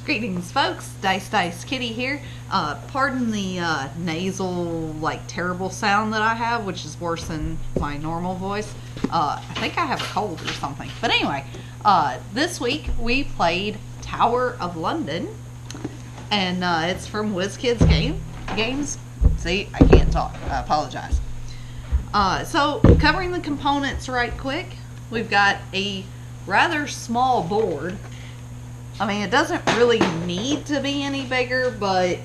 Greetings, folks. Dice Kitty here. Pardon the nasal, terrible sound that I have, which is worse than my normal voice. I think I have a cold or something. But anyway, this week we played Tower of London, and it's from WizKids Games. See, I can't talk. I apologize. So, covering the components right quick, we've got a rather small board. I mean, it doesn't really need to be any bigger, but,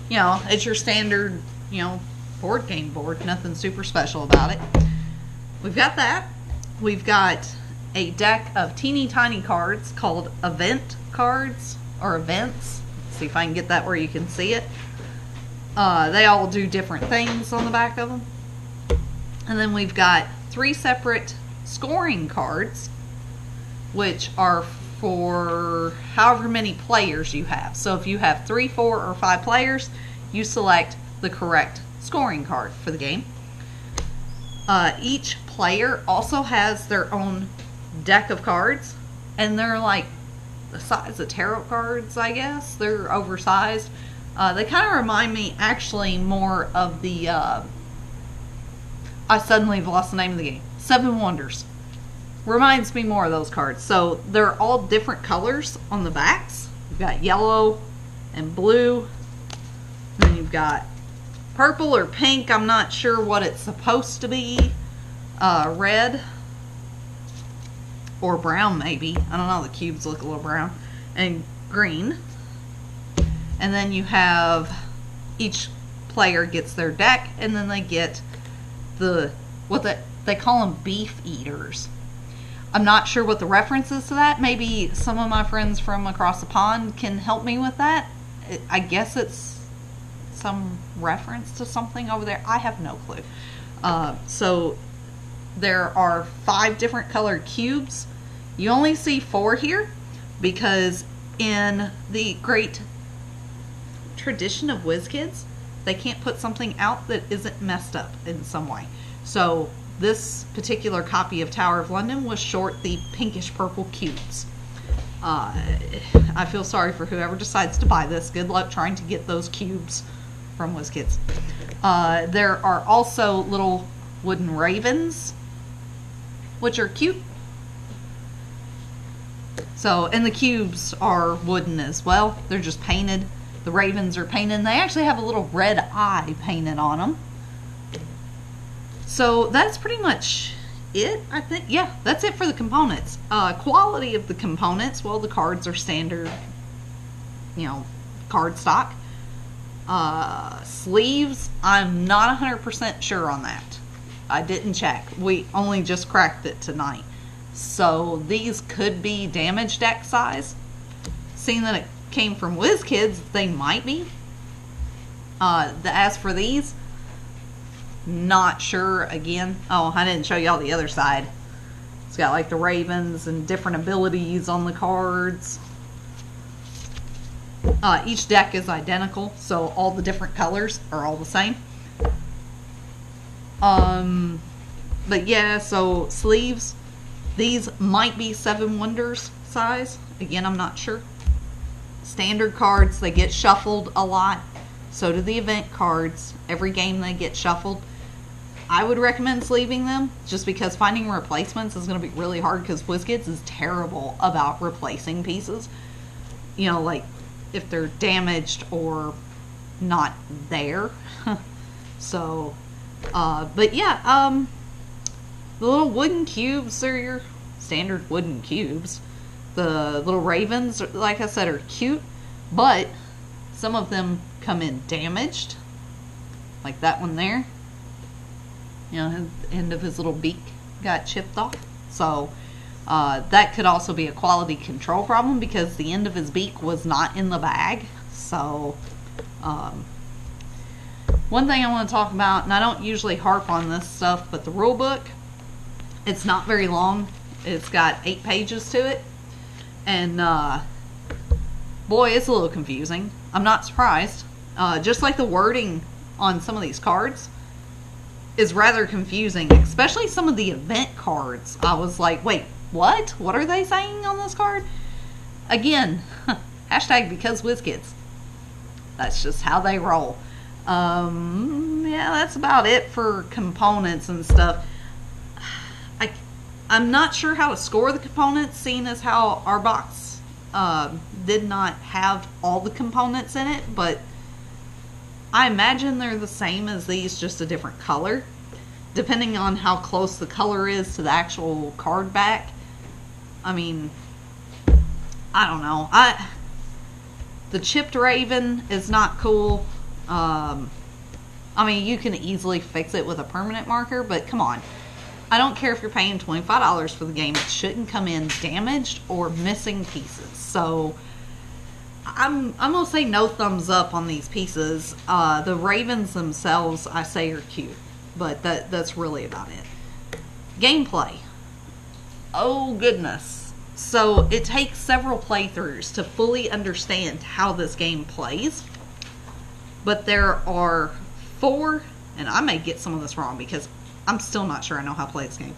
you know, it's your standard, board game board. Nothing super special about it. We've got that. We've got a deck of teeny tiny cards called event cards, or events. Let's see if I can get that where you can see it. They all do different things on the back of them. And then we've got 3 separate scoring cards, which are for however many players you have. So if you have 3, 4, or 5 players, you select the correct scoring card for the game. Each player also has their own deck of cards, and they're like the size of tarot cards, I guess. They're oversized. They kind of remind me actually more of the I suddenly have lost the name of the game. 7 Wonders. Reminds me more of those cards. So they're all different colors on the backs. You've got yellow and blue. And then you've got purple or pink. I'm not sure what it's supposed to be. Red. Or brown maybe. I don't know. The cubes look a little brown. And green. And then you have each player gets their deck. And then they get they call them beef eaters. I'm not sure what the reference is to that. Maybe some of my friends from across the pond can help me with that. I guess it's some reference to something over there. I have no clue. So there are 5 different colored cubes. You only see 4 here because in the great tradition of WizKids, they can't put something out that isn't messed up in some way. So this particular copy of Tower of London was short the pinkish purple cubes. I feel sorry for whoever decides to buy this. Good luck trying to get those cubes from WizKids. There are also little wooden ravens, which are cute. So, and the cubes are wooden as well. They're just painted. The ravens are painted, and they actually have a little red eye painted on them. So that's pretty much it, I think. Yeah, that's it for the components. Quality of the components, well, the cards are standard, card stock. Sleeves, I'm not 100% sure on that. I didn't check. We only just cracked it tonight. So these could be damage deck size. Seeing that it came from WizKids, they might be. As for these, not sure again. Oh, I didn't show y'all the other side. It's got like the ravens and different abilities on the cards. Each deck is identical, so all the different colors are all the same. But yeah, so sleeves. These might be 7 Wonders size. Again, I'm not sure. Standard cards, they get shuffled a lot. So do the event cards. Every game they get shuffled. I would recommend sleeving them just because finding replacements is going to be really hard because WizKids is terrible about replacing pieces. Like if they're damaged or not there. So, but yeah, the little wooden cubes are your standard wooden cubes. The little ravens, like I said, are cute, but some of them come in damaged, like that one there. The end of his little beak got chipped off. So that could also be a quality control problem because the end of his beak was not in the bag. So one thing I want to talk about, and I don't usually harp on this stuff, but the rule book, it's not very long. It's got 8 pages to it. And boy, it's a little confusing. I'm not surprised. Just like the wording on some of these cards is rather confusing, especially some of the event cards. I was like, wait, what? What are they saying on this card? Again, Hashtag because WizKids. That's just how they roll. Yeah, that's about it for components and stuff. I'm not sure how to score the components, seeing as how our box did not have all the components in it, but I imagine they're the same as these, just a different color, depending on how close the color is to the actual card back. I mean, I don't know. The chipped raven is not cool. I mean, you can easily fix it with a permanent marker, but come on. I don't care if you're paying $25 for the game. It shouldn't come in damaged or missing pieces. So I'm gonna say no thumbs up on these pieces. The ravens themselves, I say, are cute, but that's really about it. Gameplay. Oh goodness. So it takes several playthroughs to fully understand how this game plays. But there are 4, and I may get some of this wrong because I'm still not sure I know how to play this game.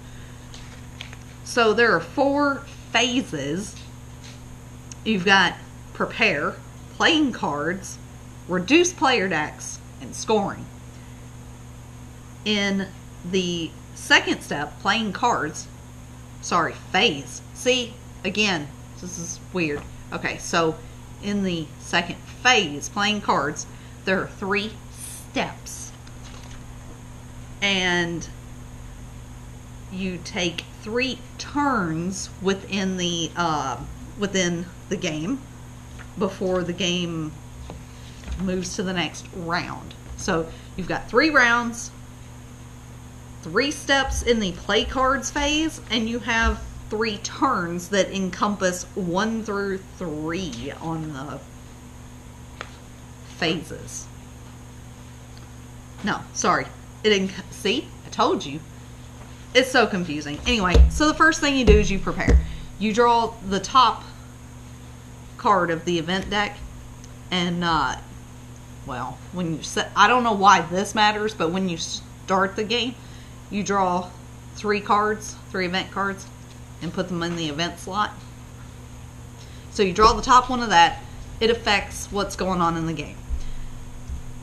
So there are 4 phases. You've got prepare, playing cards, reduce player decks, and scoring. In the second step, playing cards, phase. See, again, this is weird. Okay, so in the second phase, playing cards, there are 3 steps. And you take 3 turns within the game before the game moves to the next round. So you've got 3 rounds, 3 steps in the play cards phase, and you have 3 turns that encompass 1 through 3 on the phases. No, sorry. See? I told you. It's so confusing. Anyway, so the first thing you do is you prepare. You draw the top card of the event deck, and well, when you set, I don't know why this matters, but when you start the game, you draw 3 cards, 3 event cards, and put them in the event slot. So you draw the top one of that. It affects what's going on in the game.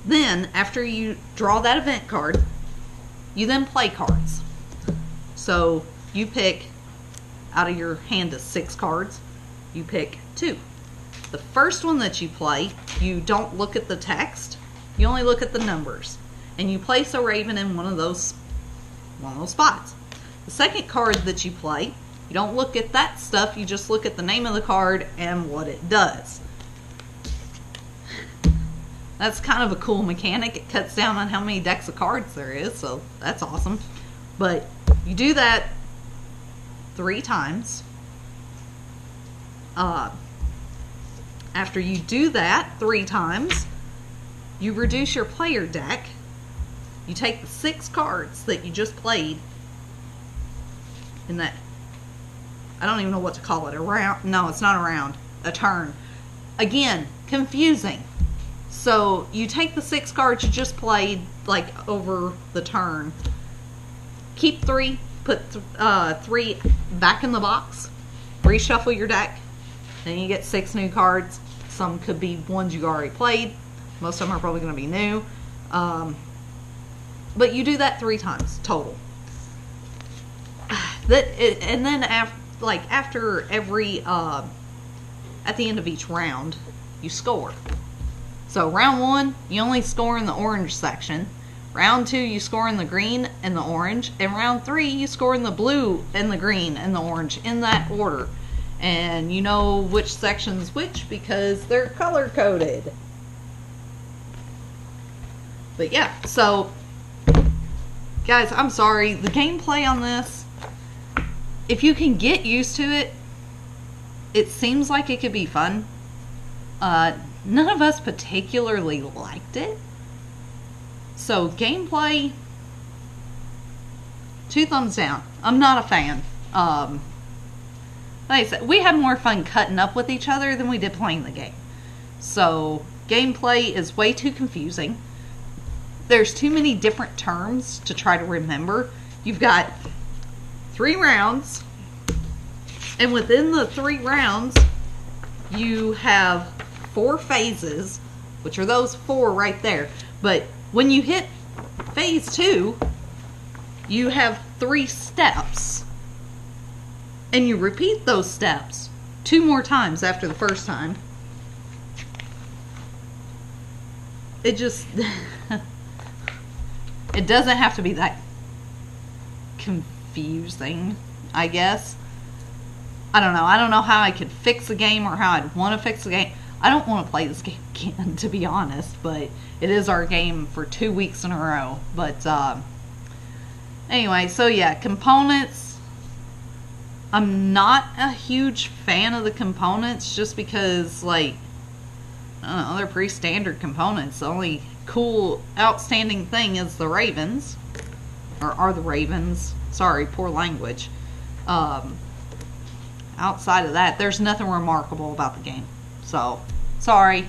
Then, after you draw that event card, you then play cards. So you pick, out of your hand of 6 cards, you pick 2. The first one that you play, you don't look at the text, you only look at the numbers, and you place a raven in one of those spots. The second card that you play, you don't look at that stuff, you just look at the name of the card and what it does. That's kind of a cool mechanic. It cuts down on how many decks of cards there is, so that's awesome. But you do that 3 times. After you do that 3 times, you reduce your player deck. You take the 6 cards that you just played in that, I don't even know what to call it, a round. No, it's not a round, a turn. Again, confusing. So you take the 6 cards you just played, like, over the turn, keep 3, put 3 back in the box, reshuffle your deck, then you get 6 new cards. Some could be ones you already played. Most of them are probably going to be new. But you do that 3 times total. And then after every, at the end of each round, you score. So round 1, you only score in the orange section. Round 2, you score in the green and the orange. And round 3, you score in the blue and the green and the orange, in that order. And you know which section's which because they're color coded. But yeah, so guys, I'm sorry. The gameplay on this, if you can get used to it, it seems like it could be fun. None of us particularly liked it. So gameplay, 2 thumbs down. I'm not a fan. Like I said, we had more fun cutting up with each other than we did playing the game. So gameplay is way too confusing. There's too many different terms to try to remember. You've got 3 rounds, and within the 3 rounds, you have 4 phases, which are those 4 right there. But when you hit phase 2, you have 3 steps. And you repeat those steps 2 more times after the first time. It just... it doesn't have to be that confusing, I guess. I don't know. I don't know how I could fix a game or how I'd want to fix a game. I don't want to play this game again, to be honest, but it is our game for 2 weeks in a row. But anyway, so yeah, components. I'm not a huge fan of the components just because, like, I don't know, they're pretty standard components. The only cool, outstanding thing is the ravens. Or are the ravens. Sorry, poor language. Outside of that, there's nothing remarkable about the game. So, sorry.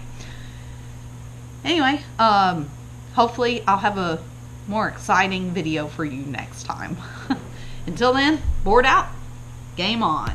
Anyway, hopefully I'll have a more exciting video for you next time. Until then, board out. Game on.